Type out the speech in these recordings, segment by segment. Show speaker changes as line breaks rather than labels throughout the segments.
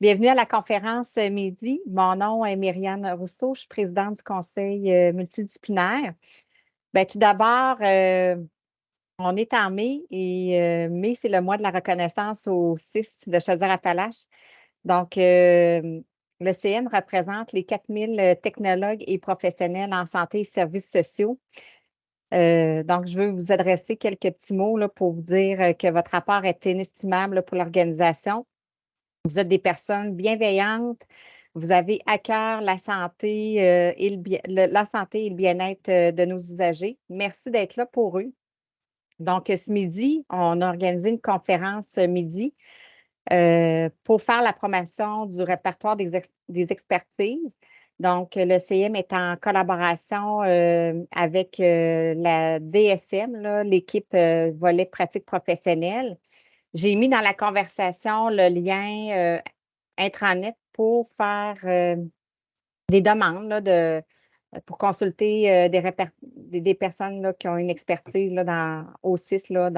Bienvenue à la conférence midi. Mon nom est Myriane Rousseau, je suis présidente du conseil multidisciplinaire. Tout d'abord, on est en mai et mai, c'est le mois de la reconnaissance au CIS de Chaudière-Appalaches. Donc, le CM représente les 4000 technologues et professionnels en santé et services sociaux. Donc, je veux vous adresser quelques petits mots là, pour vous dire que votre rapport est inestimable là, pour l'organisation. Vous êtes des personnes bienveillantes. Vous avez à cœur la santé, et la santé et le bien-être de nos usagers. Merci d'être là pour eux. Donc, ce midi, on a organisé une conférence midi pour faire la promotion du répertoire des expertises. Donc, le CM est en collaboration avec la DSM, l'équipe volet pratique professionnelle. J'ai mis dans la conversation le lien intranet pour faire des demandes là, pour consulter des personnes là, qui ont une expertise là, au CIS là,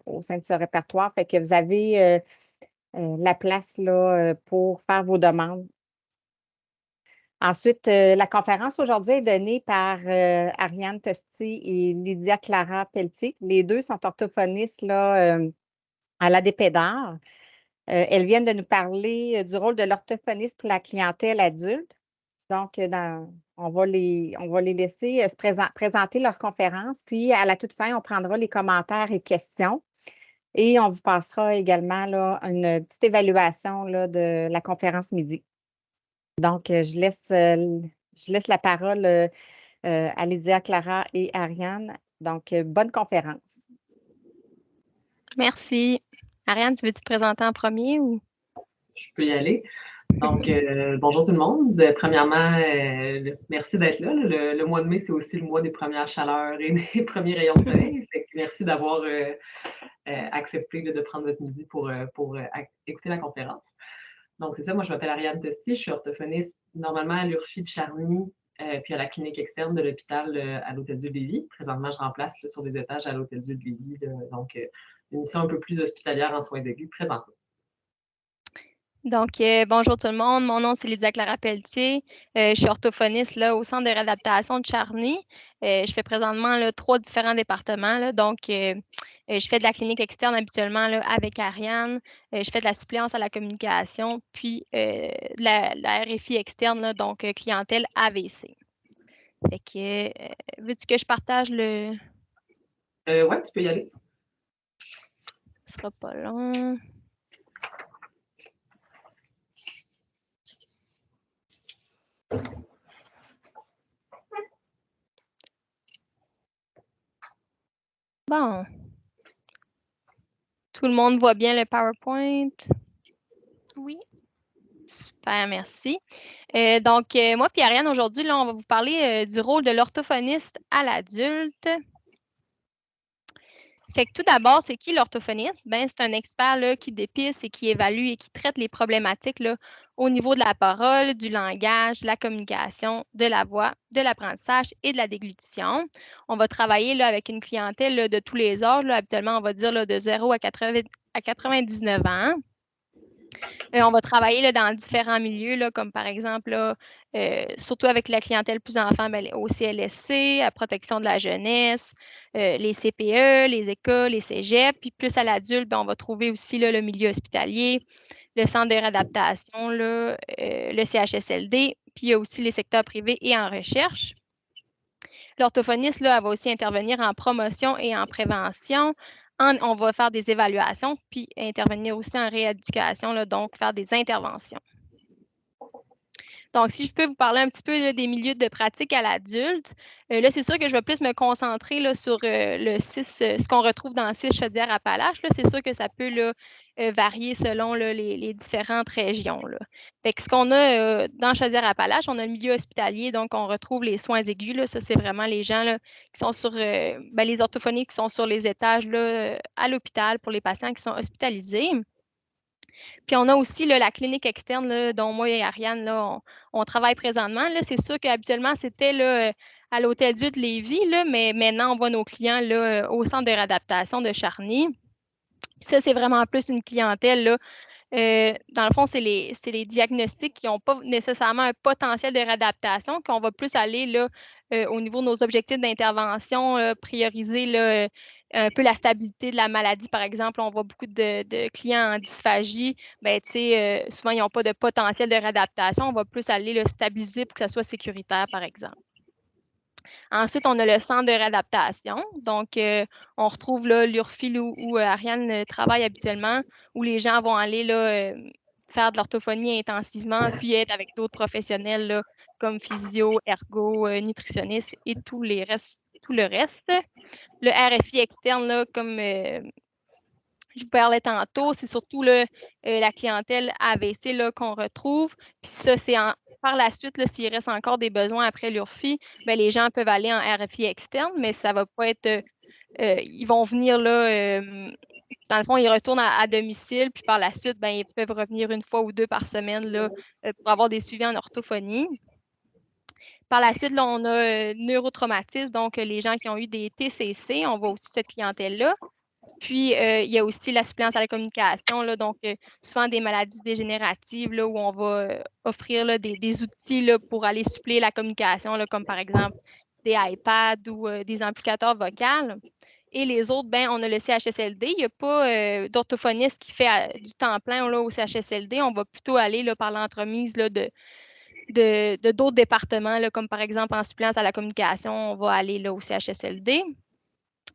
au sein de ce répertoire. Fait que vous avez la place là, pour faire vos demandes. Ensuite, la conférence aujourd'hui est donnée par Ariane Tosti et Lydia Clara Pelletier. Les deux sont orthophonistes là, à l'ADPEDAR. Elles viennent de nous parler du rôle de l'orthophoniste pour la clientèle adulte. Donc, on va les laisser présenter leur conférence. Puis, à la toute fin, on prendra les commentaires et questions. Et on vous passera également là, une petite évaluation là, de la conférence midi. Donc, je laisse la parole à Lydia, Clara et Ariane. Donc, bonne conférence.
Merci. Ariane, tu veux te présenter en premier ou?
Je peux y aller. Donc, bonjour tout le monde. Premièrement, merci d'être là. Le mois de mai, c'est aussi le mois des premières chaleurs et des premiers rayons de soleil. Fait que merci d'avoir accepté de prendre votre midi pour écouter la conférence. Donc, c'est ça. Moi, je m'appelle Ariane Tosti. Je suis orthophoniste normalement à l'URFI de Charny, puis à la clinique externe de l'hôpital à l'Hôtel-Dieu de Lévis. Présentement, je remplace là, sur des étages à l'Hôtel-Dieu de Lévis. Donc, une mission un peu plus hospitalière en soins aigus présentement.
Donc, bonjour tout le monde. Mon nom, c'est Lydia Clara Pelletier. Je suis orthophoniste là, au Centre de réadaptation de Charny. Je fais présentement là, 3 différents départements. Là, donc, je fais de la clinique externe habituellement là, avec Ariane. Je fais de la suppléance à la communication, puis la RFI externe, là, donc clientèle AVC. Fait que, veux-tu que je partage le...
Ouais, tu peux y aller.
Ce sera pas long. Bon. Tout le monde voit bien le PowerPoint?
Oui.
Super, merci. Donc, moi et Ariane, aujourd'hui, là, on va vous parler du rôle de l'orthophoniste à l'adulte. Fait que tout d'abord, c'est qui l'orthophoniste? C'est un expert là, qui dépiste et qui évalue et qui traite les problématiques là, au niveau de la parole, du langage, de la communication, de la voix, de l'apprentissage et de la déglutition. On va travailler là, avec une clientèle là, de tous les âges. Là, habituellement, on va dire là, de 0 à 99 ans. On va travailler là, dans différents milieux, là, comme par exemple, là, surtout avec la clientèle plus enfant, au CLSC, à protection de la jeunesse, les CPE, les écoles, les cégeps. Puis plus à l'adulte, on va trouver aussi là, le milieu hospitalier, le centre de réadaptation, là, le CHSLD, puis il y a aussi les secteurs privés et en recherche. L'orthophoniste, là, elle va aussi intervenir en promotion et en prévention. On va faire des évaluations, puis intervenir aussi en rééducation, là, donc faire des interventions. Donc, si je peux vous parler un petit peu là, des milieux de pratique à l'adulte, là, c'est sûr que je vais plus me concentrer là, sur le CIS, ce qu'on retrouve dans le CIS Chaudière-Appalaches. C'est sûr que ça peut là, varier selon là, les différentes régions. Là. Fait que ce qu'on a dans Chaudière-Appalaches, on a le milieu hospitalier, donc on retrouve les soins aigus. Là, ça, c'est vraiment les gens là, qui sont sur les orthophonies qui sont sur les étages là, à l'hôpital pour les patients qui sont hospitalisés. Puis on a aussi là, la clinique externe, là, dont moi et Ariane, là, on travaille présentement. Là, c'est sûr qu'habituellement, c'était là, à l'Hôtel-Dieu de Lévis, là, mais maintenant, on voit nos clients là, au centre de réadaptation de Charny. Puis ça, c'est vraiment plus une clientèle là, Dans le fond, c'est les diagnostics qui n'ont pas nécessairement un potentiel de réadaptation, qu'on va plus aller là, au niveau de nos objectifs d'intervention, prioriser là, un peu la stabilité de la maladie. Par exemple, on voit beaucoup de clients en dysphagie. Ben, souvent, ils n'ont pas de potentiel de réadaptation. On va plus aller le stabiliser pour que ça soit sécuritaire, par exemple. Ensuite, on a le centre de réadaptation. Donc, on retrouve là l'URFIL où Ariane travaille habituellement, où les gens vont aller là, faire de l'orthophonie intensivement, puis être avec d'autres professionnels là, comme physio, ergo, nutritionniste et tout le reste. Le RFI externe, là, comme je vous parlais tantôt, c'est surtout là, la clientèle AVC là, qu'on retrouve. Puis ça, c'est par la suite, s'il reste encore des besoins après l'URFI, ben, les gens peuvent aller en RFI externe, mais ça ne va pas être. Ils vont venir là. Dans le fond, ils retournent à domicile, puis par la suite, ben, ils peuvent revenir une fois ou deux par semaine là, pour avoir des suivis en orthophonie. Par la suite, là, on a neurotraumatisme, donc les gens qui ont eu des TCC, on voit aussi cette clientèle-là. Puis, il y a aussi la suppléance à la communication, là, donc souvent des maladies dégénératives là, où on va offrir là, des outils là, pour aller suppléer la communication, là, comme par exemple des iPads ou des amplificateurs vocaux. Et les autres, ben, on a le CHSLD. Il n'y a pas d'orthophoniste qui fait du temps plein là, au CHSLD. On va plutôt aller là, par l'entremise là, de d'autres départements, là, comme par exemple en suppléance à la communication, on va aller là, au CHSLD.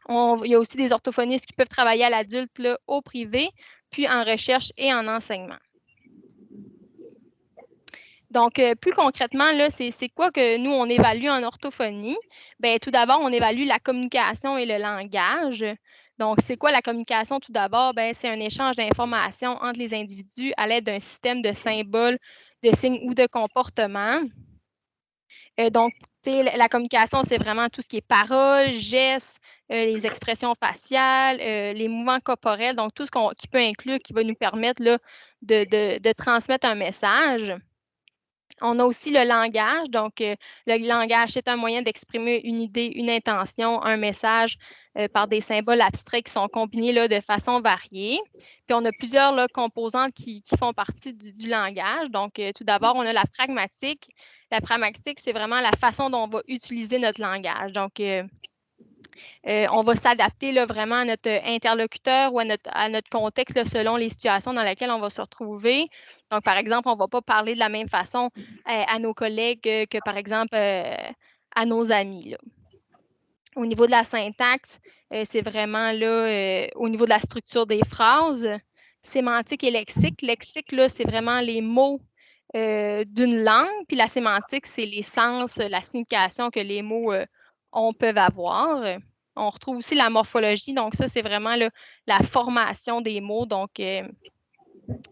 Il y a aussi des orthophonistes qui peuvent travailler à l'adulte là, au privé, puis en recherche et en enseignement. Donc, plus concrètement, là, c'est quoi que nous, on évalue en orthophonie? Bien, tout d'abord, on évalue la communication et le langage. Donc, c'est quoi la communication tout d'abord? Bien, c'est un échange d'informations entre les individus à l'aide d'un système de symboles, de signes ou de comportements. Donc, la communication, c'est vraiment tout ce qui est paroles, gestes, les expressions faciales, les mouvements corporels, donc tout ce qui peut inclure, qui va nous permettre là, de transmettre un message. On a aussi le langage. Donc, le langage, c'est un moyen d'exprimer une idée, une intention, un message par des symboles abstraits qui sont combinés là, de façon variée. Puis, on a plusieurs là, composantes qui font partie du langage. Donc, tout d'abord, on a la pragmatique. La pragmatique, c'est vraiment la façon dont on va utiliser notre langage. Donc, on va s'adapter là, vraiment à notre interlocuteur ou à notre contexte là, selon les situations dans lesquelles on va se retrouver. Donc, par exemple, on ne va pas parler de la même façon à nos collègues que, par exemple, à nos amis. Là. Au niveau de la syntaxe, c'est vraiment là, au niveau de la structure des phrases. Sémantique et lexique. Lexique, là, c'est vraiment les mots d'une langue, puis la sémantique, c'est les sens, la signification que les mots peuvent avoir. On retrouve aussi la morphologie, donc ça, c'est vraiment là, la formation des mots, donc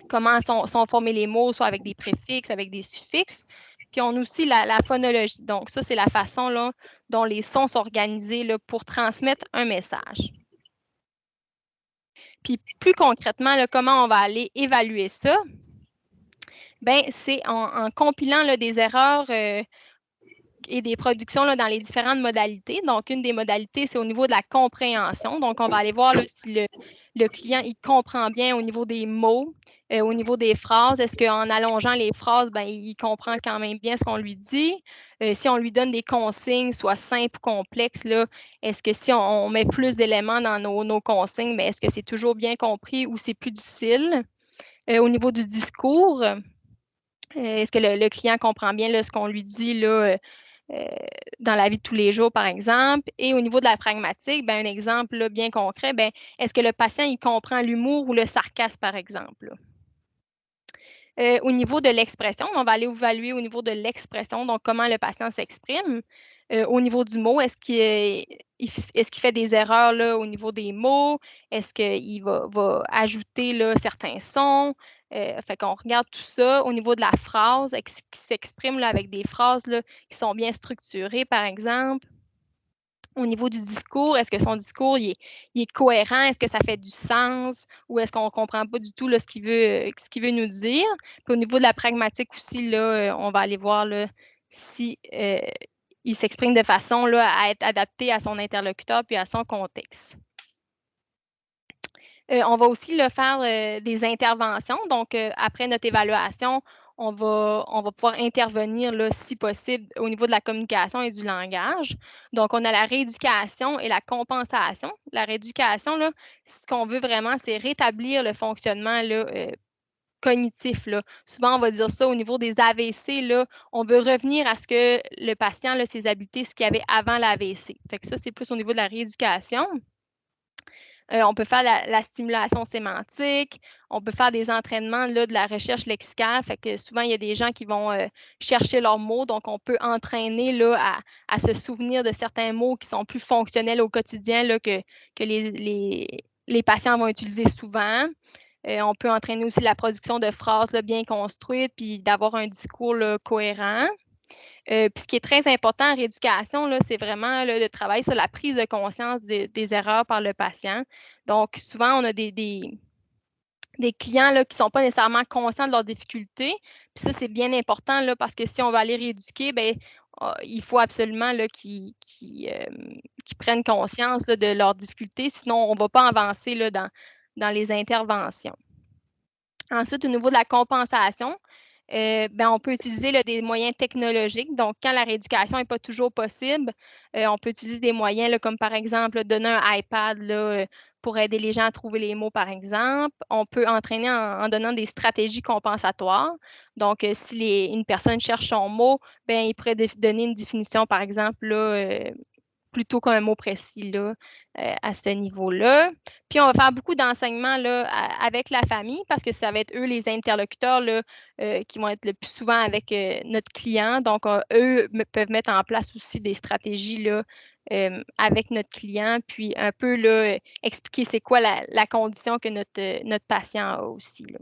comment sont formés les mots, soit avec des préfixes, avec des suffixes. Puis on a aussi la phonologie, donc ça, c'est la façon là, dont les sons sont organisés là, pour transmettre un message. Puis plus concrètement, là, comment on va aller évaluer ça? Bien, c'est en compilant là, des erreurs et des productions là, dans les différentes modalités. Donc, une des modalités, c'est au niveau de la compréhension. Donc, on va aller voir là, si le client il comprend bien au niveau des mots, au niveau des phrases. Est-ce qu'en allongeant les phrases, ben, il comprend quand même bien ce qu'on lui dit? Si on lui donne des consignes, soit simples ou complexes, là, est-ce que si on met plus d'éléments dans nos consignes, ben, est-ce que c'est toujours bien compris ou c'est plus difficile? Au niveau du discours, est-ce que le client comprend bien là, ce qu'on lui dit là, dans la vie de tous les jours, par exemple? Et au niveau de la pragmatique, ben, un exemple là, bien concret, ben, est-ce que le patient il comprend l'humour ou le sarcasme, par exemple? Au niveau de l'expression, on va aller évaluer au niveau de l'expression, donc comment le patient s'exprime. Au niveau du mot, est-ce qu'il fait des erreurs là, au niveau des mots? Est-ce qu'il va ajouter là, certains sons? Fait qu'on regarde tout ça. Au niveau de la phrase, est-ce qu'il s'exprime là, avec des phrases là, qui sont bien structurées, par exemple? Au niveau du discours, est-ce que son discours il est cohérent? Est-ce que ça fait du sens? Ou est-ce qu'on ne comprend pas du tout là, ce qu'il veut nous dire? Puis au niveau de la pragmatique aussi, là, on va aller voir là, si il s'exprime de façon là, à être adapté à son interlocuteur puis à son contexte. On va aussi faire des interventions. Donc, après notre évaluation, on va pouvoir intervenir, là, si possible, au niveau de la communication et du langage. Donc, on a la rééducation et la compensation. La rééducation, là, ce qu'on veut vraiment, c'est rétablir le fonctionnement là, cognitif. Là. Souvent, on va dire ça au niveau des AVC. Là, on veut revenir à ce que le patient, là, ses habiletés, ce qu'il y avait avant l'AVC. Fait que ça, c'est plus au niveau de la rééducation. On peut faire la stimulation sémantique, on peut faire des entraînements là, de la recherche lexicale. Fait que souvent, il y a des gens qui vont chercher leurs mots, donc on peut entraîner là, à se souvenir de certains mots qui sont plus fonctionnels au quotidien là, que les patients vont utiliser souvent. On peut entraîner aussi la production de phrases là, bien construites, puis d'avoir un discours là, cohérent. Puis ce qui est très important en rééducation, là, c'est vraiment là, de travailler sur la prise de conscience des erreurs par le patient. Donc, souvent, on a des clients là, qui ne sont pas nécessairement conscients de leurs difficultés. Puis ça, c'est bien important là, parce que si on va aller rééduquer, bien, il faut absolument là, qu'ils prennent conscience là, de leurs difficultés. Sinon, on ne va pas avancer là, dans les interventions. Ensuite, au niveau de la compensation, on peut utiliser là, des moyens technologiques. Donc, quand la rééducation n'est pas toujours possible, on peut utiliser des moyens là, comme par exemple donner un iPad là, pour aider les gens à trouver les mots, par exemple. On peut entraîner en donnant des stratégies compensatoires. Donc, si une personne cherche son mot, il pourrait donner une définition, par exemple, là, plutôt qu'un mot précis là, à ce niveau-là. Puis, on va faire beaucoup d'enseignements là, avec la famille parce que ça va être eux les interlocuteurs là, qui vont être le plus souvent avec notre client. Donc, eux peuvent mettre en place aussi des stratégies là, avec notre client, puis un peu là, expliquer c'est quoi la condition que notre patient a aussi. Là.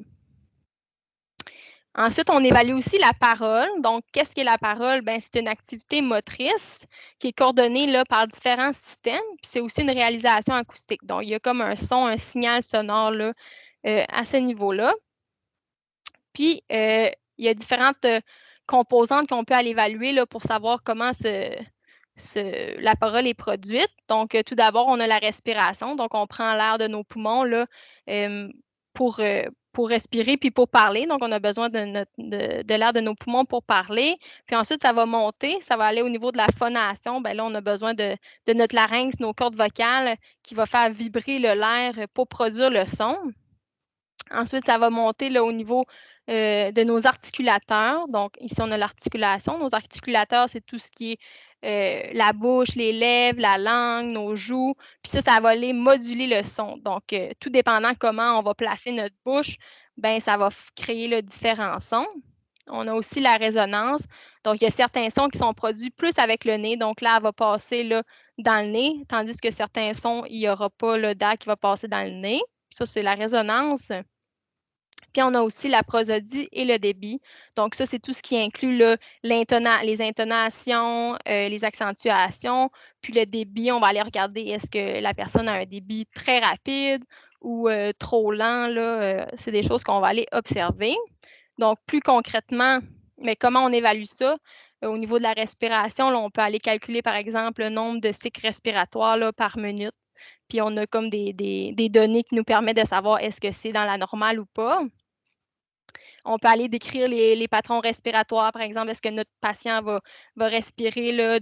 Ensuite, on évalue aussi la parole. Donc, qu'est-ce qu'est la parole? C'est une activité motrice qui est coordonnée là, par différents systèmes. Puis c'est aussi une réalisation acoustique. Donc, il y a comme un son, un signal sonore là, à ce niveau-là. Puis, il y a différentes composantes qu'on peut aller évaluer là, pour savoir comment la parole est produite. Donc, tout d'abord, on a la respiration. Donc, on prend l'air de nos poumons là, pour respirer puis pour parler. Donc, on a besoin de l'air de nos poumons pour parler. Puis ensuite, ça va monter, ça va aller au niveau de la phonation. Bien là, on a besoin de notre larynx, nos cordes vocales qui va faire vibrer l'air pour produire le son. Ensuite, ça va monter là, au niveau de nos articulateurs. Donc, ici, on a l'articulation. Nos articulateurs, c'est tout ce qui est la bouche, les lèvres, la langue, nos joues. Puis ça va aller moduler le son. Donc, tout dépendant comment on va placer notre bouche, ça va créer là, différents sons. On a aussi la résonance. Donc, il y a certains sons qui sont produits plus avec le nez. Donc, là, elle va passer là, dans le nez, tandis que certains sons, il n'y aura pas d'air qui va passer dans le nez. Ça, c'est la résonance. Puis, on a aussi la prosodie et le débit. Donc, ça, c'est tout ce qui inclut là, les intonations, les accentuations. Puis, le débit, on va aller regarder est-ce que la personne a un débit très rapide ou trop lent. C'est des choses qu'on va aller observer. Donc, plus concrètement, mais comment on évalue ça? Au niveau de la respiration, là, on peut aller calculer, par exemple, le nombre de cycles respiratoires là, par minute. Puis, on a comme des données qui nous permettent de savoir est-ce que c'est dans la normale ou pas. On peut aller décrire les patrons respiratoires, par exemple, est-ce que notre patient va respirer là,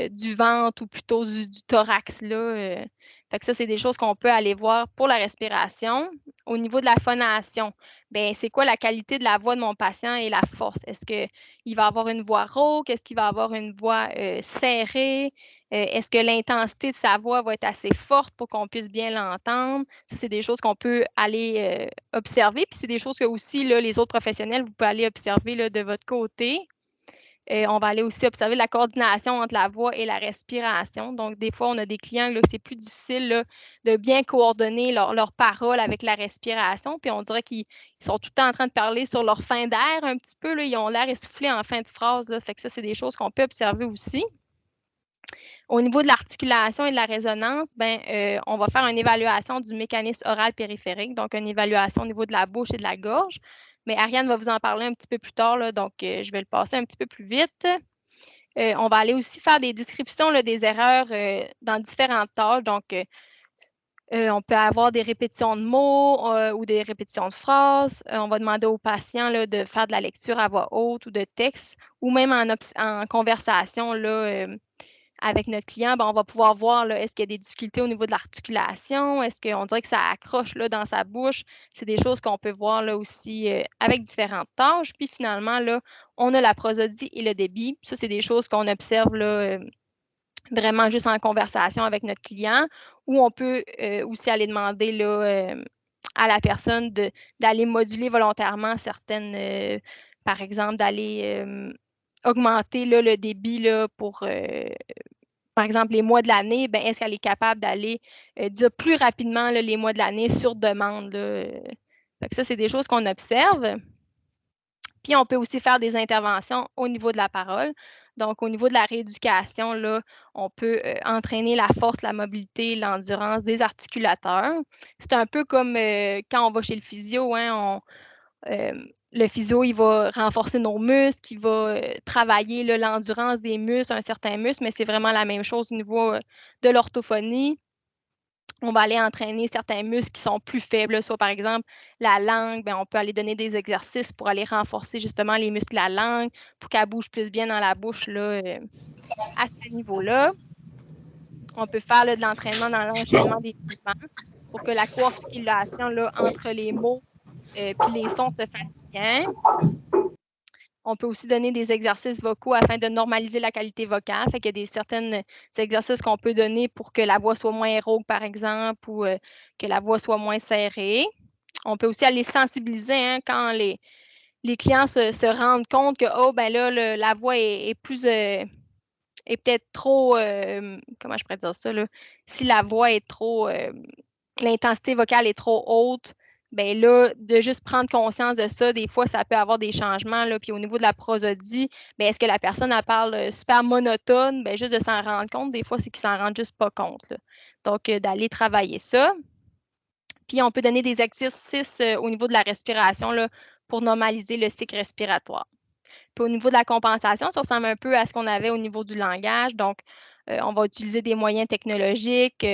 du ventre ou plutôt du thorax. Là, Fait que ça, c'est des choses qu'on peut aller voir pour la respiration. Au niveau de la phonation, c'est quoi la qualité de la voix de mon patient et la force? Est-ce qu'il va avoir une voix rauque? Est-ce qu'il va avoir une voix serrée? Est-ce que l'intensité de sa voix va être assez forte pour qu'on puisse bien l'entendre? Ça, c'est des choses qu'on peut aller observer. Puis c'est des choses que aussi là, les autres professionnels, vous pouvez aller observer là, de votre côté. On va aller aussi observer la coordination entre la voix et la respiration. Donc, des fois, on a des clients là, que c'est plus difficile là, de bien coordonner leurs paroles avec la respiration. Puis on dirait qu'ils sont tout le temps en train de parler sur leur fin d'air un petit peu. Là, ils ont l'air essoufflés en fin de phrase. Là. Fait que ça, c'est des choses qu'on peut observer aussi. Au niveau de l'articulation et de la résonance, on va faire une évaluation du mécanisme oral périphérique, donc une évaluation au niveau de la bouche et de la gorge. Mais Ariane va vous en parler un petit peu plus tard, là, donc je vais le passer un petit peu plus vite. On va aller aussi faire des descriptions là, des erreurs dans différentes tâches. Donc, On peut avoir des répétitions de mots ou des répétitions de phrases. On va demander aux patients là, de faire de la lecture à voix haute ou de texte, ou même en conversation là, avec notre client, ben, on va pouvoir voir là, est-ce qu'il y a des difficultés au niveau de l'articulation, est-ce qu'on dirait que ça accroche là, dans sa bouche. C'est des choses qu'on peut voir là, aussi avec différentes tâches. Puis finalement, là, on a la prosodie et le débit. Ça, c'est des choses qu'on observe là, vraiment juste en conversation avec notre client, ou on peut aussi aller demander là, à la personne d'aller moduler volontairement certaines, par exemple, d'aller augmenter là, le débit là, pour, par exemple, les mois de l'année, ben, est-ce qu'elle est capable d'aller dire plus rapidement là, les mois de l'année sur demande? Là. Fait que ça, c'est des choses qu'on observe. Puis, on peut aussi faire des interventions au niveau de la parole. Donc, au niveau de la rééducation, là, on peut entraîner la force, la mobilité, l'endurance des articulateurs. C'est un peu comme quand on va chez le physio, hein, le physio, il va renforcer nos muscles, il va travailler l'endurance des muscles, un certain muscle, mais c'est vraiment la même chose au niveau de l'orthophonie. On va aller entraîner certains muscles qui sont plus faibles, soit par exemple la langue, bien, on peut aller donner des exercices pour aller renforcer justement les muscles de la langue, pour qu'elle bouge plus bien dans la bouche là, à ce niveau-là. On peut faire là, de l'entraînement dans l'enchaînement des mouvements pour que la coarticulation là, entre les mots et les sons se fasse bien. On peut aussi donner des exercices vocaux afin de normaliser la qualité vocale. Fait qu'il y a certains exercices qu'on peut donner pour que la voix soit moins rauque, par exemple, ou que la voix soit moins serrée. On peut aussi aller sensibiliser hein, quand les clients se rendent compte que, oh, ben là, la voix est plus. Est peut-être trop. Comment je pourrais dire ça? Là? Si la voix est trop. L'intensité vocale est trop haute, bien là, de juste prendre conscience de ça, des fois, ça peut avoir des changements. Là. Puis au niveau de la prosodie, bien, est-ce que la personne elle parle super monotone? Bien, juste de s'en rendre compte, des fois, c'est qu'ils s'en rendent juste pas compte. Là. Donc, d'aller travailler ça. Puis on peut donner des exercices au niveau de la respiration là, pour normaliser le cycle respiratoire. Puis au niveau de la compensation, ça ressemble un peu à ce qu'on avait au niveau du langage. Donc, on va utiliser des moyens technologiques.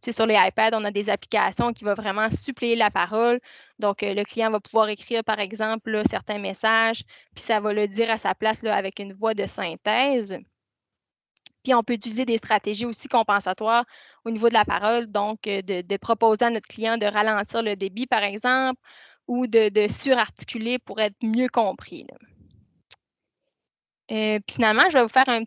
Sur les iPads, on a des applications qui vont vraiment suppléer la parole. Donc, le client va pouvoir écrire, par exemple, là, certains messages, puis ça va le dire à sa place là, avec une voix de synthèse. Puis, on peut utiliser des stratégies aussi compensatoires au niveau de la parole, donc de proposer à notre client de ralentir le débit, par exemple, ou de surarticuler pour être mieux compris. Là. Puis finalement, je vais vous faire un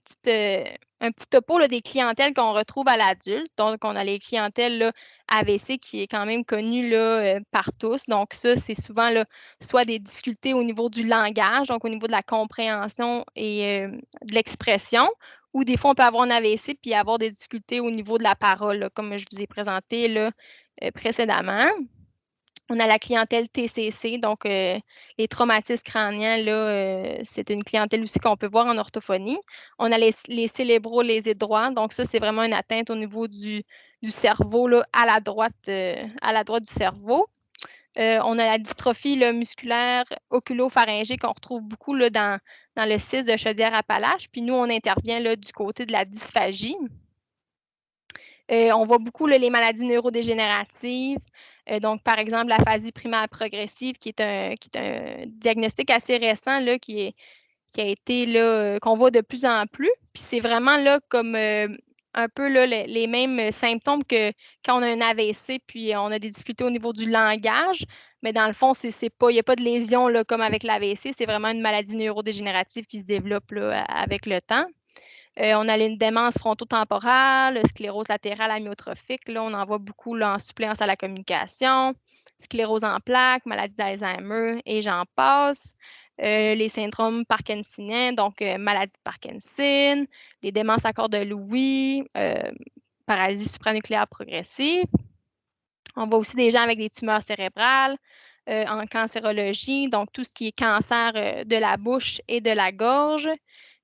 petit topo là, des clientèles qu'on retrouve à l'adulte. Donc, on a les clientèles là, AVC qui est quand même connue là, par tous. Donc, ça, c'est souvent là, soit des difficultés au niveau du langage, donc au niveau de la compréhension et de l'expression, ou des fois, on peut avoir un AVC puis avoir des difficultés au niveau de la parole, là, comme je vous ai présenté là, précédemment. On a la clientèle TCC, donc les traumatismes crâniens, là, c'est une clientèle aussi qu'on peut voir en orthophonie. On a les cérébrolésés droits, donc ça, c'est vraiment une atteinte au niveau du cerveau, là, à la droite du cerveau. On a la dystrophie là, musculaire oculopharyngée qu'on retrouve beaucoup là, dans le CIS de Chaudière-Appalaches. Puis nous, on intervient là, du côté de la dysphagie. On voit beaucoup là, les maladies neurodégénératives. Donc, par exemple, l'aphasie primaire progressive, qui est un diagnostic assez récent là, qui a été là, qu'on voit de plus en plus. Puis c'est vraiment là comme un peu là, les mêmes symptômes que quand on a un AVC, puis on a des difficultés au niveau du langage. Mais dans le fond, il n'y a pas de lésion là, comme avec l'AVC, c'est vraiment une maladie neurodégénérative qui se développe là, avec le temps. On a une démence frontotemporale, sclérose latérale amyotrophique. Là, on en voit beaucoup là, en suppléance à la communication, sclérose en plaques, maladie d'Alzheimer et j'en passe. Les syndromes parkinsoniens, donc maladie de Parkinson, les démences à corps de Lewy, paralysie supranucléaire progressive. On voit aussi des gens avec des tumeurs cérébrales en cancérologie, donc tout ce qui est cancer de la bouche et de la gorge.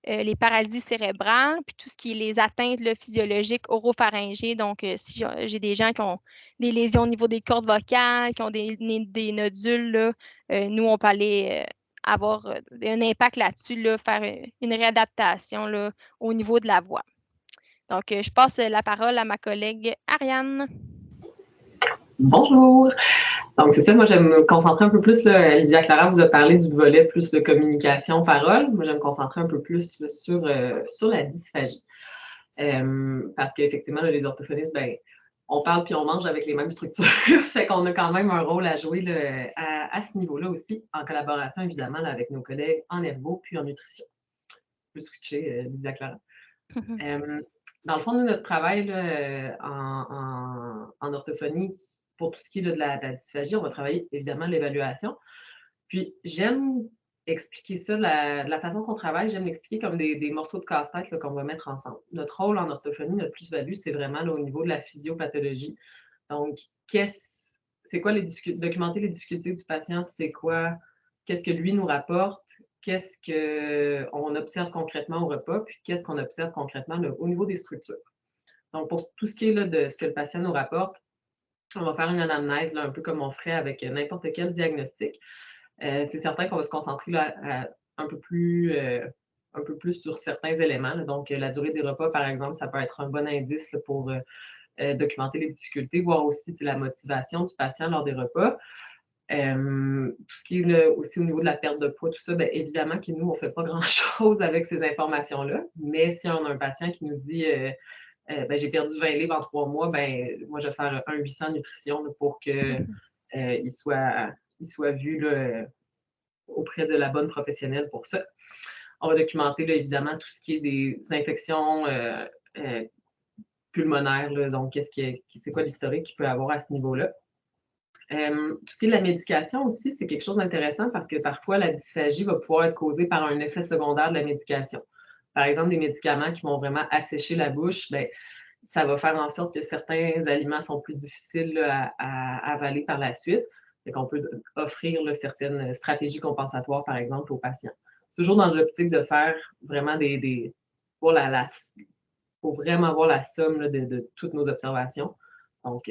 Les paralysies cérébrales, puis tout ce qui est les atteintes là, physiologiques oropharyngées. Donc, si j'ai des gens qui ont des lésions au niveau des cordes vocales, qui ont des nodules, là, nous, on peut aller avoir un impact là-dessus, là, faire une réadaptation là, au niveau de la voix. Donc, je passe la parole à ma collègue Ariane.
Bonjour! Donc, c'est ça, moi, j'aime me concentrer un peu plus, là, Lydia Clara vous a parlé du volet plus de communication, parole. Moi, j'aime me concentrer un peu plus là, sur la dysphagie. Parce qu'effectivement, les orthophonistes, ben, on parle puis on mange avec les mêmes structures. Fait qu'on a quand même un rôle à jouer là, à ce niveau-là aussi, en collaboration évidemment là, avec nos collègues en ergo puis en nutrition. Je peux switcher, Lydia Clara. Dans le fond, nous, notre travail là, en orthophonie, pour tout ce qui est là, de la dysphagie, on va travailler évidemment l'évaluation. Puis j'aime expliquer ça de la façon qu'on travaille, j'aime l'expliquer comme des morceaux de casse-tête là, qu'on va mettre ensemble. Notre rôle en orthophonie, notre plus-value, c'est vraiment là, au niveau de la physiopathologie. Donc, c'est quoi les difficultés, documenter les difficultés du patient, c'est quoi, qu'est-ce que lui nous rapporte, qu'est-ce qu'on observe concrètement au repas, puis qu'est-ce qu'on observe concrètement là, au niveau des structures. Donc, pour tout ce qui est là, de ce que le patient nous rapporte, on va faire une anamnèse, là, un peu comme on ferait avec n'importe quel diagnostic. C'est certain qu'on va se concentrer là, un peu plus sur certains éléments. Là. Donc, la durée des repas, par exemple, ça peut être un bon indice là, pour documenter les difficultés, voir aussi la motivation du patient lors des repas. Tout ce qui est là, aussi au niveau de la perte de poids, tout ça, bien, évidemment que nous, on ne fait pas grand-chose avec ces informations-là. Mais si on a un patient qui nous dit ben, j'ai perdu 20 livres en 3 mois, ben, moi, je vais faire un 800 nutrition là, pour qu'il soit vu là, auprès de la bonne professionnelle pour ça. On va documenter là, évidemment tout ce qui est des infections pulmonaires, là, donc c'est quoi l'historique qu'il peut avoir à ce niveau-là. Tout ce qui est de la médication aussi, c'est quelque chose d'intéressant parce que parfois la dysphagie va pouvoir être causée par un effet secondaire de la médication. Par exemple, des médicaments qui vont vraiment assécher la bouche, bien, ça va faire en sorte que certains aliments sont plus difficiles là, à avaler par la suite. Donc, on peut offrir là, certaines stratégies compensatoires, par exemple, aux patients. Toujours dans l'optique de faire vraiment pour vraiment voir la somme là, de toutes nos observations. Donc,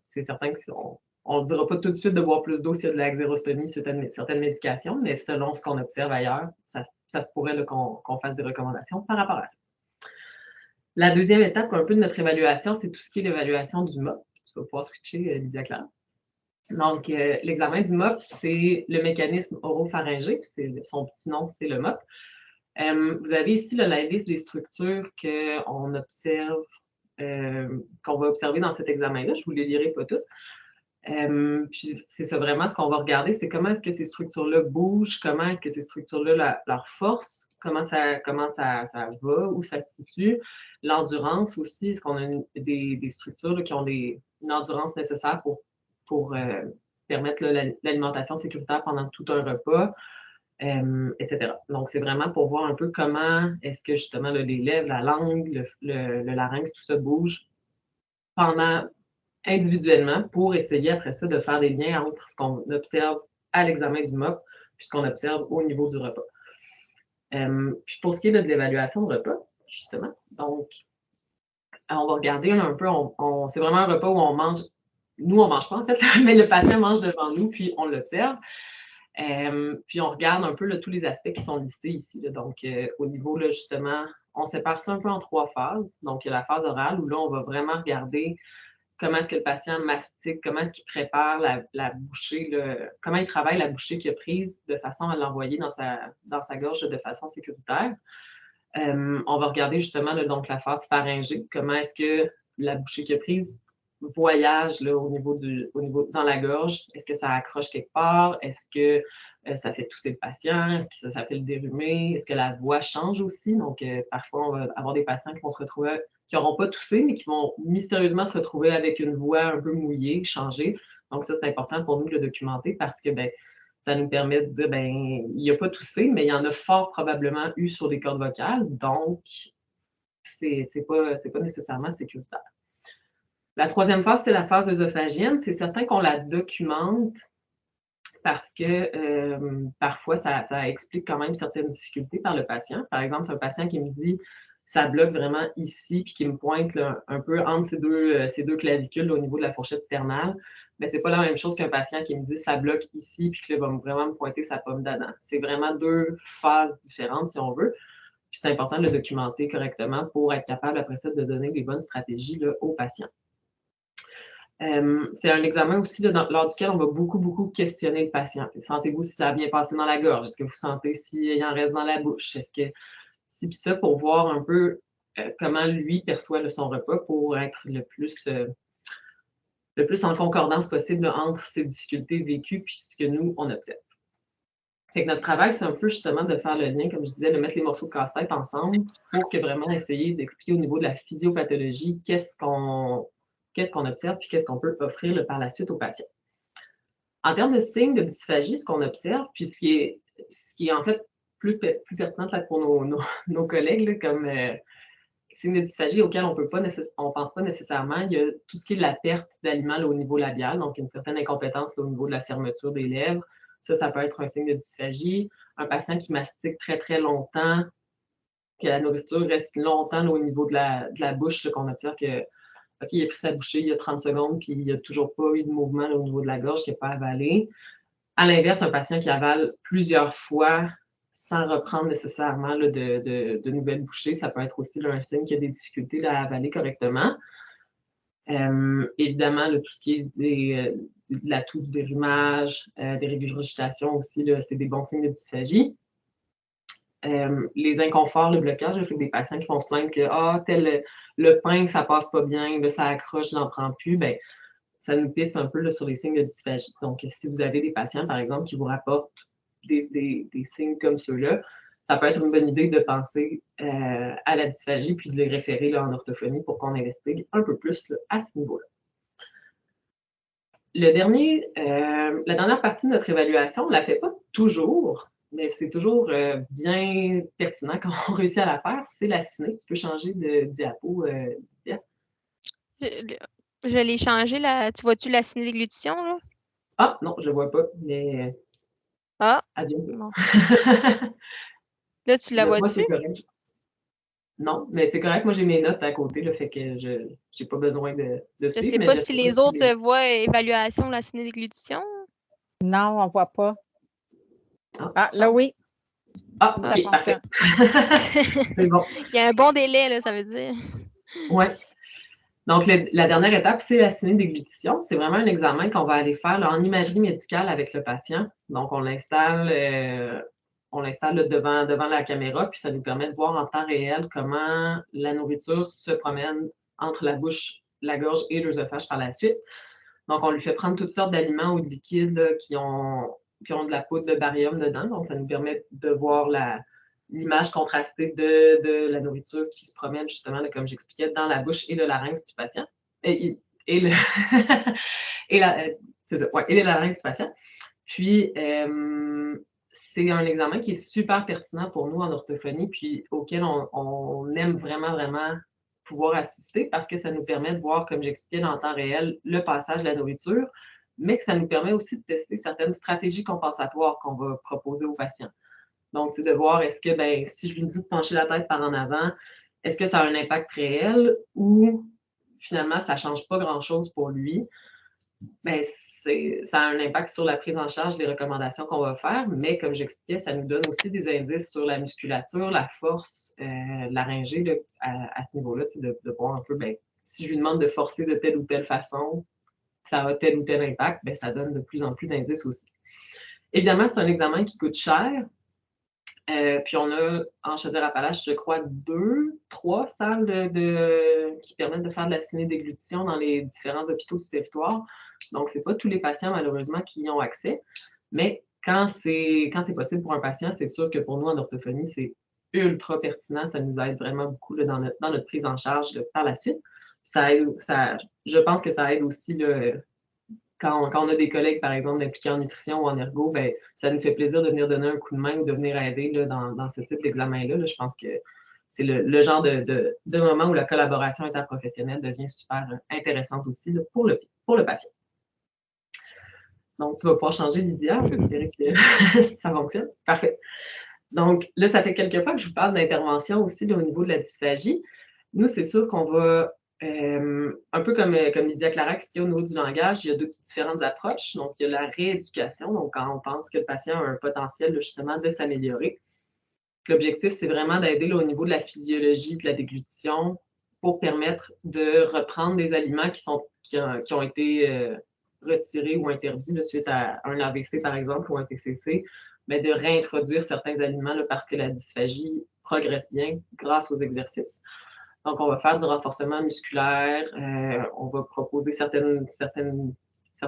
c'est certain qu'on ne dira pas tout de suite de boire plus d'eau s'il y a de la xérostomie, certaines médications, mais selon ce qu'on observe ailleurs, ça se pourrait là, qu'on fasse des recommandations par rapport à ça. La deuxième étape, un peu de notre évaluation, c'est tout ce qui est l'évaluation du MOP. Tu vas pouvoir switcher, Lydia Clara. Donc, l'examen du MOP, c'est le mécanisme oropharyngé. Son petit nom, c'est le MOP. Vous avez ici là, la liste des structures qu'on observe, qu'on va observer dans cet examen-là. Je ne vous les lirai pas toutes. Puis c'est ça vraiment ce qu'on va regarder, c'est comment est-ce que ces structures-là bougent, comment est-ce que ces structures-là, leur force, comment ça va, où ça se situe, l'endurance aussi, est-ce qu'on a des structures là, qui ont une endurance nécessaire pour permettre là, l'alimentation sécuritaire pendant tout un repas, etc. Donc, c'est vraiment pour voir un peu comment est-ce que justement là, les lèvres, la langue, le larynx, tout ça bouge pendant individuellement pour essayer après ça de faire des liens entre ce qu'on observe à l'examen du MOP puis ce qu'on observe au niveau du repas. Puis pour ce qui est de l'évaluation de repas, justement, donc on va regarder un peu, c'est vraiment un repas où on mange, nous on ne mange pas en fait, mais le patient mange devant nous puis on l'observe. Puis on regarde un peu là, tous les aspects qui sont listés ici. Là. Donc, au niveau, là, justement, on sépare ça un peu en 3 phases. Donc, il y a la phase orale où là, on va vraiment regarder comment est-ce que le patient mastique, comment est-ce qu'il prépare la bouchée, comment il travaille la bouchée qu'il a prise de façon à l'envoyer dans sa gorge de façon sécuritaire. On va regarder justement là, donc la phase pharyngée, comment est-ce que la bouchée qu'il a prise voyage là, au niveau dans la gorge. Est-ce que ça accroche quelque part? Est-ce que ça fait tousser le patient? Est-ce que ça fait le dérhumer? Est-ce que la voix change aussi? Donc, parfois, on va avoir des patients qui vont se retrouver, qui n'auront pas toussé, mais qui vont mystérieusement se retrouver avec une voix un peu mouillée, changée. Donc, ça, c'est important pour nous de le documenter parce que ben, ça nous permet de dire, ben, il n'a pas toussé, mais il y en a fort probablement eu sur des cordes vocales. Donc, c'est pas nécessairement sécuritaire. La troisième phase, c'est la phase œsophagienne. C'est certain qu'on la documente parce que parfois, ça explique quand même certaines difficultés par le patient. Par exemple, c'est un patient qui me dit ça bloque vraiment ici, puis qui me pointe là, un peu entre ces deux clavicules là, au niveau de la fourchette sternale. Mais ce n'est pas la même chose qu'un patient qui me dit ça bloque ici, puis qui va vraiment me pointer sa pomme d'Adam. C'est vraiment 2 phases différentes, si on veut. Puis c'est important de le documenter correctement pour être capable, après ça, de donner les bonnes stratégies là, aux patients. C'est un examen aussi lors duquel on va beaucoup questionner le patient. Sentez-vous si ça a bien passé dans la gorge? Est-ce que vous sentez s'il en reste dans la bouche? Est-ce que c'est ça pour voir un peu comment lui perçoit son repas pour être le plus en concordance possible entre ses difficultés vécues puis ce que nous, on observe. Fait que notre travail, c'est un peu justement de faire le lien, comme je disais, de mettre les morceaux de casse-tête ensemble pour que vraiment essayer d'expliquer au niveau de la physiopathologie qu'est-ce qu'on observe puis qu'est-ce qu'on peut offrir par la suite aux patients. En termes de signes de dysphagie, ce qu'on observe, puis ce qui est en fait plus pertinent pour nos collègues, là, comme signes de dysphagie auxquels on pense pas nécessairement, il y a tout ce qui est de la perte d'aliments au niveau labial, donc une certaine incompétence au niveau de la fermeture des lèvres. Ça peut être un signe de dysphagie. Un patient qui mastique très longtemps, que la nourriture reste longtemps au niveau de la bouche, qu'on observe que il a pris sa bouchée il y a 30 secondes, puis il n'y a toujours pas eu de mouvement au niveau de la gorge, qui n'a pas avalé. À l'inverse, un patient qui avale plusieurs fois sans reprendre nécessairement de nouvelles bouchées, ça peut être aussi un signe qu'il y a des difficultés à avaler correctement. Évidemment, tout ce qui est de la toux, du dérumage, des régurgitations aussi, c'est des bons signes de dysphagie. Les inconforts, le blocage, il y a des patients qui vont se plaindre que le pain, ça passe pas bien, là, ça accroche, je n'en prends plus. Bien, ça nous piste un peu là, sur les signes de dysphagie. Donc, si vous avez des patients, par exemple, qui vous rapportent des signes comme ceux-là, ça peut être une bonne idée de penser à la dysphagie puis de les référer là, en orthophonie pour qu'on investigue un peu plus là, à ce niveau-là. La dernière partie de notre évaluation, on ne la fait pas toujours, mais c'est toujours bien pertinent quand on réussit à la faire, c'est la ciné. Tu peux changer de diapo, Lydia?
Je l'ai changé, là. Tu vois-tu la ciné déglutition, là?
Ah, non, je ne vois pas, mais...
Ah!
Bon.
Là, tu la vois-tu?
Non, mais c'est correct. Moi, j'ai mes notes à côté, le fait que je n'ai pas besoin de
Je
suivre.
ne sais pas si les autres voient évaluation de la ciné déglutition.
Non, on ne voit pas. Ah, là, oui.
Ah, ok, parfait. C'est bon.
Il y a un bon délai, là, ça veut dire.
Oui. Donc, la dernière étape, c'est la ciné déglutition. C'est vraiment un examen qu'on va aller faire là, en imagerie médicale avec le patient. Donc, on l'installe devant la caméra, puis ça nous permet de voir en temps réel comment la nourriture se promène entre la bouche, la gorge et l'œsophage par la suite. Donc, on lui fait prendre toutes sortes d'aliments ou de liquides là, qui ont de la poudre de barium dedans. Donc, ça nous permet de voir l'image contrastée de la nourriture qui se promène justement, là, comme j'expliquais, dans la bouche et le larynx du patient. Et le larynx du patient. Puis, c'est un examen qui est super pertinent pour nous en orthophonie, puis auquel on aime vraiment pouvoir assister parce que ça nous permet de voir, comme j'expliquais, en temps réel, le passage de la nourriture, mais que ça nous permet aussi de tester certaines stratégies compensatoires qu'on va proposer aux patients. Donc, c'est de voir est-ce que, si je lui dis de pencher la tête par en avant, est-ce que ça a un impact réel ou finalement, ça ne change pas grand-chose pour lui? Ça a un impact sur la prise en charge des recommandations qu'on va faire, mais comme j'expliquais, ça nous donne aussi des indices sur la musculature, la force, la laryngée à ce niveau-là, de voir un peu, si je lui demande de forcer de telle ou telle façon, ça a tel ou tel impact, ça donne de plus en plus d'indices aussi. Évidemment, c'est un examen qui coûte cher. Puis on a en Chaudière-Appalaches, je crois, 3 salles qui permettent de faire de la ciné déglutition dans les différents hôpitaux du territoire. Donc, ce n'est pas tous les patients, malheureusement, qui y ont accès. Mais quand c'est possible pour un patient, c'est sûr que pour nous, en orthophonie, c'est ultra pertinent. Ça nous aide vraiment beaucoup là, dans notre prise en charge par la suite. Je pense que ça aide aussi quand on a des collègues, par exemple, impliqués en nutrition ou en ergo, ça nous fait plaisir de venir donner un coup de main ou de venir aider là, dans ce type d'examen-là. Je pense que c'est le genre de moment où la collaboration interprofessionnelle devient super intéressante aussi là, pour le patient. Donc, tu vas pouvoir changer, Lydia. On va espérer que ça fonctionne. Parfait. Donc, là, ça fait quelques fois que je vous parle d'intervention aussi là, au niveau de la dysphagie. Nous, c'est sûr qu'on va un peu comme Lydia Clara expliquait au niveau du langage, il y a deux différentes approches. Donc, il y a la rééducation, donc quand on pense que le patient a un potentiel justement de s'améliorer. L'objectif, c'est vraiment d'aider au niveau de la physiologie, de la déglutition, pour permettre de reprendre des aliments qui sont qui ont été retirés ou interdits là, suite à un AVC, par exemple, ou un TCC, mais de réintroduire certains aliments là, parce que la dysphagie progresse bien grâce aux exercices. Donc, on va faire du renforcement musculaire, on va proposer certains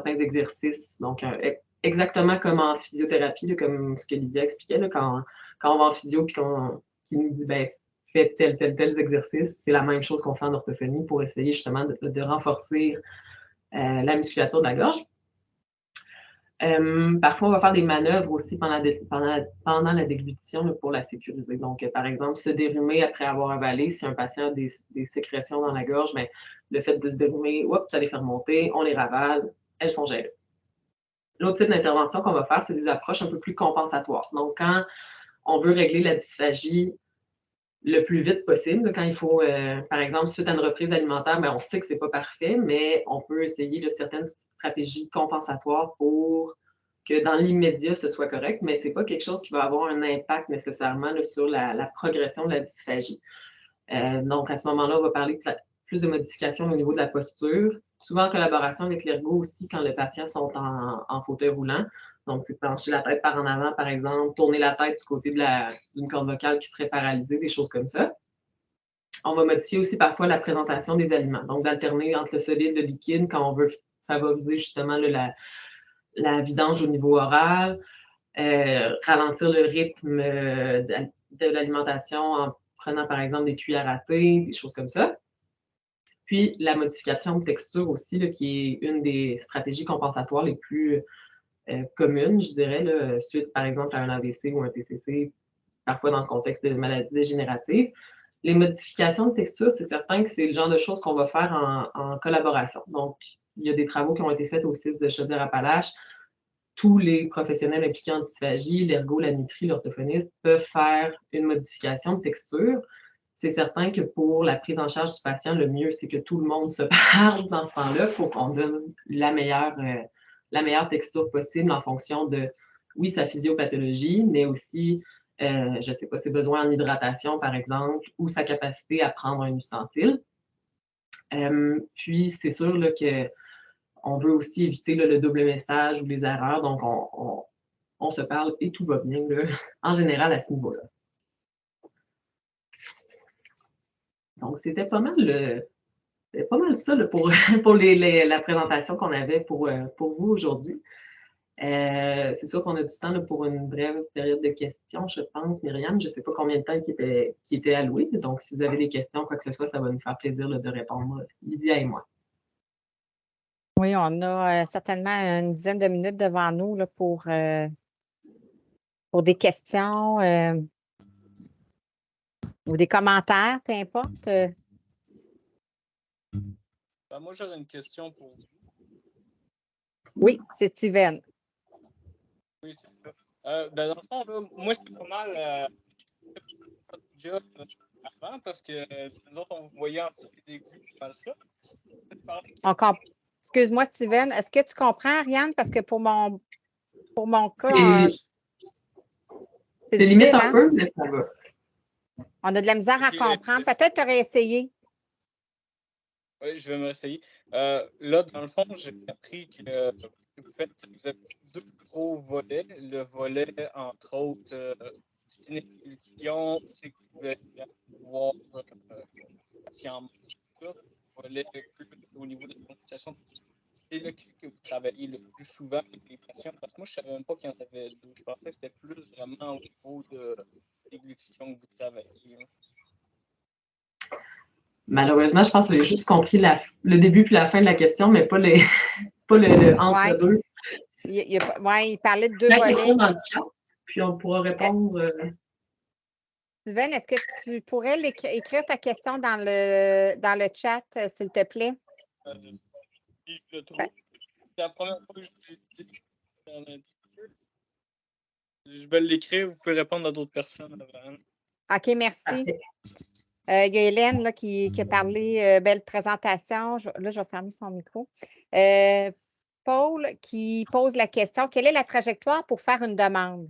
exercices, donc exactement comme en physiothérapie, là, comme ce que Lydia expliquait, là, quand on va en physio et qu'il nous dit ben, fais tel exercice, c'est la même chose qu'on fait en orthophonie pour essayer justement de renforcer la musculature de la gorge. Parfois, on va faire des manœuvres aussi pendant la déglutition pour la sécuriser. Donc, par exemple, se dérumer après avoir avalé. Si un patient a des sécrétions dans la gorge, mais le fait de se dérumer, ça les fait remonter, on les ravale, elles sont gérées. L'autre type d'intervention qu'on va faire, c'est des approches un peu plus compensatoires. Donc, quand on veut régler la dysphagie le plus vite possible, quand il faut, par exemple, suite à une reprise alimentaire, on sait que ce n'est pas parfait, mais on peut essayer de certaines stratégies compensatoires pour que dans l'immédiat, ce soit correct, mais ce n'est pas quelque chose qui va avoir un impact nécessairement là, sur la progression de la dysphagie. Donc, à ce moment-là, on va parler plus de modifications au niveau de la posture, souvent en collaboration avec l'ergo aussi quand les patients sont en fauteuil roulant. Donc, c'est pencher la tête par en avant, par exemple, tourner la tête du côté d'une corde vocale qui serait paralysée, des choses comme ça. On va modifier aussi parfois la présentation des aliments. Donc, d'alterner entre le solide et le liquide quand on veut favoriser justement la vidange au niveau oral, ralentir le rythme de l'alimentation en prenant par exemple des cuillères à thé, des choses comme ça. Puis la modification de texture aussi, là, qui est une des stratégies compensatoires les plus communes, je dirais, là, suite par exemple à un AVC ou un TCC, parfois dans le contexte de maladies dégénératives. Les modifications de texture, c'est certain que c'est le genre de choses qu'on va faire en collaboration. Donc, il y a des travaux qui ont été faits au CIS de Chaudière-Appalaches. Tous les professionnels impliqués en dysphagie, l'ergo, la nutrie, l'orthophoniste, peuvent faire une modification de texture. C'est certain que pour la prise en charge du patient, le mieux, c'est que tout le monde se parle dans ce temps-là pour qu'on donne la meilleure texture possible en fonction de, oui, sa physiopathologie, mais aussi, je ne sais pas, ses besoins en hydratation, par exemple, ou sa capacité à prendre un ustensile. Puis, c'est sûr là, qu'on veut aussi éviter là, le double message ou les erreurs, donc on se parle et tout va bien, là, en général, à ce niveau-là. Donc, c'était pas mal ça là, pour la présentation qu'on avait pour vous aujourd'hui. C'est sûr qu'on a du temps là, pour une brève période de questions, je pense. Myriam, je ne sais pas combien de temps qui était alloué. Donc, si vous avez des questions, quoi que ce soit, ça va nous faire plaisir là, de répondre, Lydia et moi.
Oui, on a certainement une dizaine de minutes devant nous là, pour des questions ou des commentaires, peu importe.
Moi, j'aurais une question pour vous.
Oui, c'est Steven.
Oui, c'est ça. Dans le fond, là, moi, c'est pas mal job avant parce que nous autres, on vous voyait en des comme ça.
Excuse-moi, Steven, est-ce que tu comprends, Ariane? Parce que pour mon cas,
c'est limite un peu, mais ça va.
On a de la misère à comprendre. Peut-être tu aurais essayé.
Oui, je vais m'essayer. Là, dans le fond, j'ai appris que vous avez deux gros volets. Le volet, entre autres, cinéfication, c'est que vous pouvez voir le volet plus au niveau de la communication. C'est là que vous travaillez le plus souvent avec les patients. Parce que moi, je ne savais même pas qu'il y en avait deux. Je pensais que c'était plus vraiment au niveau de l'églutition que vous travaillez.
Malheureusement, je pense que j'ai juste compris le début puis la fin de la question, mais pas le entre-deux.
Il parlait de deux volets.
Dans le chat, puis on pourra répondre.
Steven, est-ce que tu pourrais écrire ta question dans le chat, s'il te plaît?
Je le trouve. C'est la première fois que je dis dans l'interview. Je vais l'écrire, vous pouvez répondre à d'autres personnes avant.
OK, merci. Il y a Hélène là, qui a parlé, belle présentation. Là, je vais fermer son micro. Paul qui pose la question, quelle est la trajectoire pour faire une demande?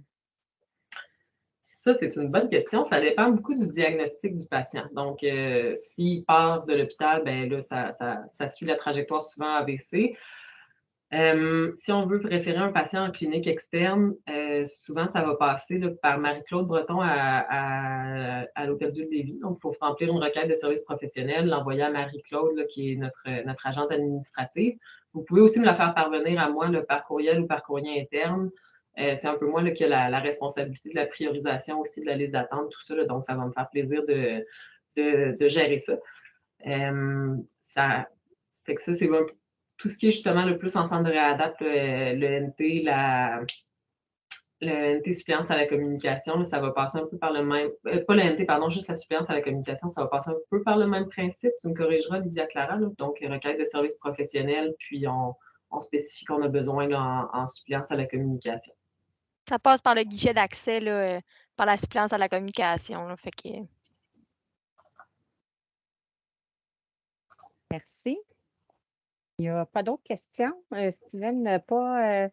Ça, c'est une bonne question. Ça dépend beaucoup du diagnostic du patient. Donc, s'il part de l'hôpital, ben là, ça suit la trajectoire souvent AVC. Si on veut référer un patient en clinique externe, souvent, ça va passer là, par Marie-Claude Breton à l'Hôtel-Dieu de Lévis. Donc, il faut remplir une requête de service professionnel, l'envoyer à Marie-Claude, là, qui est notre agente administrative. Vous pouvez aussi me la faire parvenir à moi là, par courriel ou par courrier interne. C'est un peu moi là, qui a la responsabilité de la priorisation aussi de la liste d'attente, tout ça. Là, donc, ça va me faire plaisir de gérer ça. Ça fait que ça, c'est tout ce qui est justement le plus en centre de réadapte, le NT, le NT suppléance à la communication, ça va passer un peu par le même, pas le NT, pardon, juste la suppléance à la communication, ça va passer un peu par le même principe. Tu me corrigeras, Lydia Clara, là. Donc, requête de service professionnel, puis on spécifie qu'on a besoin là, en suppléance à la communication.
Ça passe par le guichet d'accès, là, par la suppléance à la communication. Là, fait que...
Merci. Il n'y a pas d'autres questions. Steven n'a pas.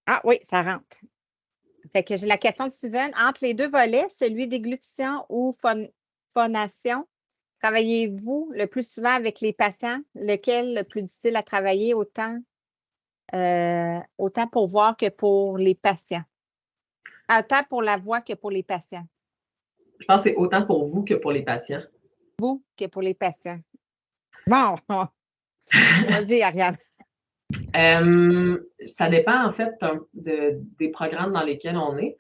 Ah oui, ça rentre. Fait que j'ai la question de Steven. Entre les deux volets, celui déglutition ou phonation, travaillez-vous le plus souvent avec les patients? Lequel le plus difficile à travailler autant pour voir que pour les patients? Autant pour la voix que pour les patients.
Je pense que c'est autant pour vous que pour les patients.
Vous que pour les patients. Bon, vas-y, Ariane.
Ça dépend en fait des programmes dans lesquels on est.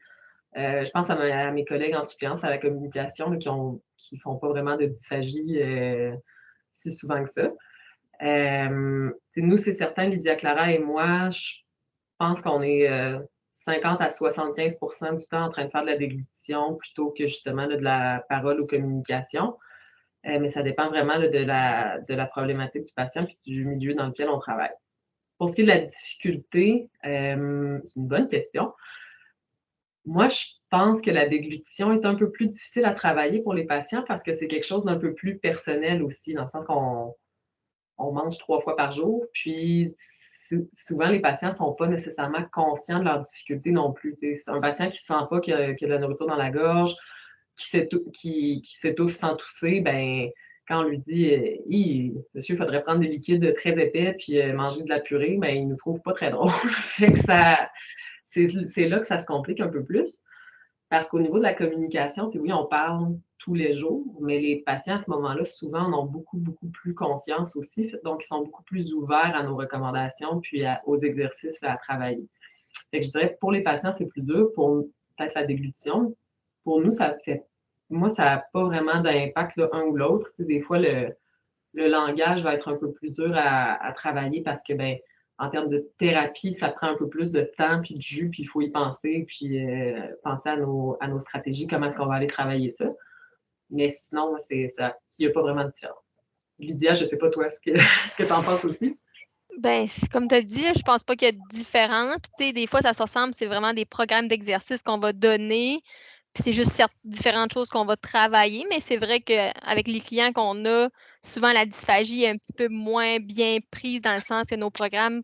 Je pense à mes collègues en suppléance à la communication là, qui font pas vraiment de dysphagie si souvent que ça. Nous, c'est certain, Lydia Clara et moi, je pense qu'on est 50 à 75 du temps en train de faire de la déglutition plutôt que justement là, de la parole ou communication. Mais ça dépend vraiment là, de la problématique du patient et du milieu dans lequel on travaille. Pour ce qui est de la difficulté, c'est une bonne question. Moi, je pense que la déglutition est un peu plus difficile à travailler pour les patients parce que c'est quelque chose d'un peu plus personnel aussi, dans le sens qu'on mange 3 fois par jour. Puis, souvent, les patients ne sont pas nécessairement conscients de leurs difficultés non plus. C'est un patient qui ne sent pas qu'il y a de la nourriture dans la gorge, qui s'étouffe sans tousser, ben quand on lui dit monsieur, il faudrait prendre des liquides très épais puis manger de la purée, ben il ne nous trouve pas très drôle. Fait que c'est là que ça se complique un peu plus. Parce qu'au niveau de la communication, c'est oui, on parle tous les jours, mais les patients à ce moment-là, souvent, en ont beaucoup, beaucoup plus conscience aussi. Donc, ils sont beaucoup plus ouverts à nos recommandations puis aux exercices à travailler. Fait que je dirais que pour les patients, c'est plus dur. Pour peut-être la déglutition, pour nous, ça n'a pas vraiment d'impact l'un ou l'autre. Tu sais, des fois, le langage va être un peu plus dur à travailler parce que, ben, en termes de thérapie, ça prend un peu plus de temps puis de jus, puis il faut y penser, puis penser à nos stratégies, comment est-ce qu'on va aller travailler ça. Mais sinon, il n'y a pas vraiment de différence. Lydia, je ne sais pas toi, ce que tu en penses aussi?
Ben, comme tu as dit, je pense pas qu'il y a de différence. Puis, tu sais, des fois, ça se ressemble, c'est vraiment des programmes d'exercice qu'on va donner. Puis, c'est juste différentes choses qu'on va travailler. Mais c'est vrai qu'avec les clients qu'on a, souvent, la dysphagie est un petit peu moins bien prise dans le sens que nos programmes,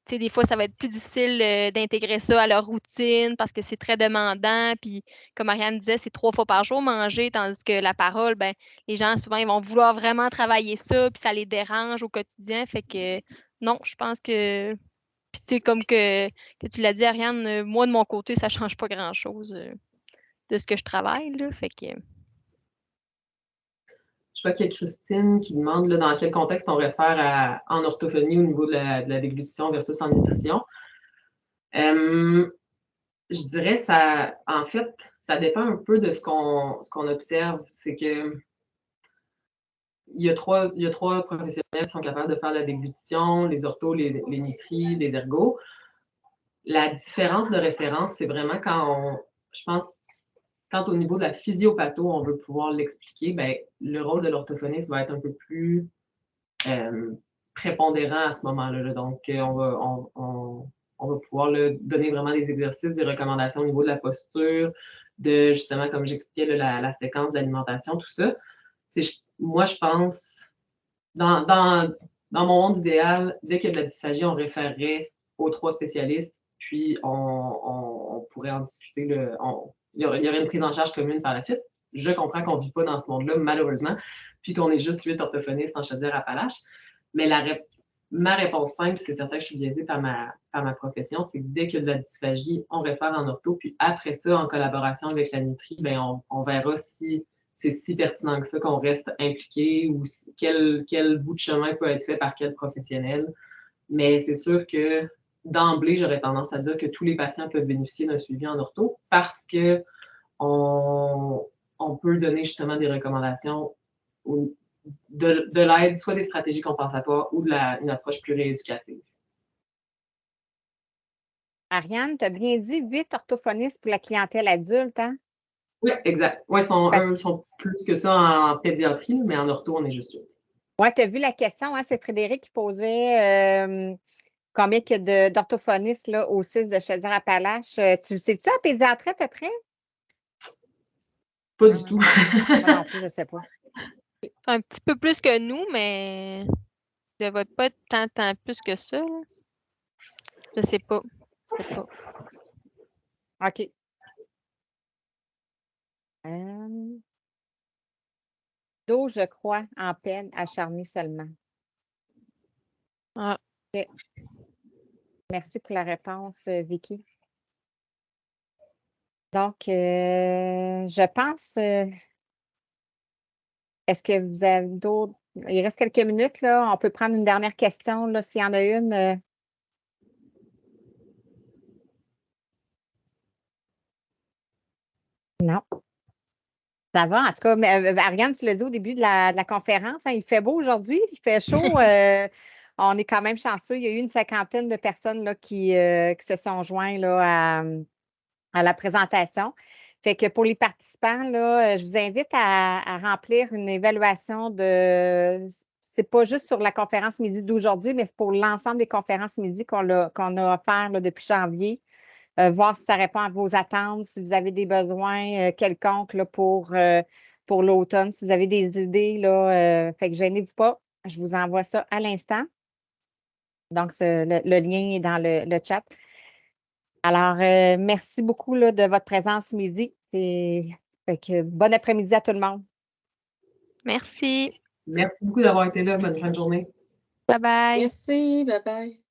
tu sais, des fois, ça va être plus difficile d'intégrer ça à leur routine parce que c'est très demandant. Puis, comme Ariane disait, c'est 3 fois par jour manger, tandis que la parole, ben, les gens, souvent, ils vont vouloir vraiment travailler ça, puis ça les dérange au quotidien. Fait que non, je pense que. Puis, tu sais, comme que tu l'as dit, Ariane, moi, de mon côté, ça ne change pas grand-chose de ce que je travaille. Là, fait que.
Je vois qu'il y a Christine qui demande là, dans quel contexte on réfère en orthophonie au niveau de la déglutition versus en nutrition. Je dirais ça, en fait, ça dépend un peu de ce qu'on observe. C'est que il y a trois professionnels qui sont capables de faire la déglutition, les orthos, les nutris, les ergos. La différence de référence, c'est vraiment je pense, quand au niveau de la physiopatho, on veut pouvoir l'expliquer, ben, le rôle de l'orthophoniste va être un peu plus prépondérant à ce moment-là. Donc, on va pouvoir donner vraiment des exercices, des recommandations au niveau de la posture, de justement, comme j'expliquais, la séquence d'alimentation, tout ça. Moi, je pense, dans mon monde idéal, dès qu'il y a de la dysphagie, on référerait aux 3 spécialistes, puis on on pourrait en discuter. Il y aurait une prise en charge commune par la suite. Je comprends qu'on ne vit pas dans ce monde-là, malheureusement, puis qu'on est juste 8 orthophonistes en Chaudière-Appalaches. Mais ma réponse simple, c'est certain que je suis biaisée par ma profession, c'est que dès qu'il y a de la dysphagie, on réfère en ortho, puis après ça, en collaboration avec la Nutri, ben on verra si c'est si pertinent que ça qu'on reste impliqué ou quel bout de chemin peut être fait par quel professionnel. Mais c'est sûr que d'emblée, j'aurais tendance à dire que tous les patients peuvent bénéficier d'un suivi en ortho parce que on peut donner justement des recommandations de l'aide, soit des stratégies compensatoires ou une approche plus rééducative.
Ariane, tu as bien dit 8 orthophonistes pour la clientèle adulte, hein?
Oui, exact. Oui, ils sont plus que ça en pédiatrie, mais en ortho, on est juste 8.
Oui, tu as vu la question, hein? C'est Frédéric qui posait combien il y a d'orthophonistes là, au 6 de Chaudière-Appalaches. Tu le sais-tu en pédiatrie à peu près?
Pas du tout.
Moi non plus, je ne sais pas.
Un petit peu plus que nous, mais ça ne va pas tant plus que ça. Là. Je sais pas.
OK. 12, je crois, en peine acharnée seulement.
Ah.
Okay. Merci pour la réponse, Vicky. Donc, je pense, est-ce que vous avez d'autres? Il reste quelques minutes, là. On peut prendre une dernière question, là, s'il y en a une. Non. Ça va. En tout cas, Ariane, tu l'as dit au début de la conférence, hein, il fait beau aujourd'hui, il fait chaud. On est quand même chanceux. Il y a eu une 50aine de personnes là, qui se sont joints là, à la présentation. Fait que pour les participants, là, je vous invite à remplir une évaluation de. C'est pas juste sur la conférence midi d'aujourd'hui, mais c'est pour l'ensemble des conférences midi qu'on a offert là, depuis janvier. Voir si ça répond à vos attentes, si vous avez des besoins quelconques là, pour l'automne, si vous avez des idées, là, fait que gênez-vous pas, je vous envoie ça à l'instant. Donc, le lien est dans le chat. Alors, merci beaucoup là, de votre présence ce midi. Fait que, bon après-midi à tout le monde.
Merci.
Merci beaucoup d'avoir été là. Bonne fin de journée.
Bye bye.
Merci. Bye bye.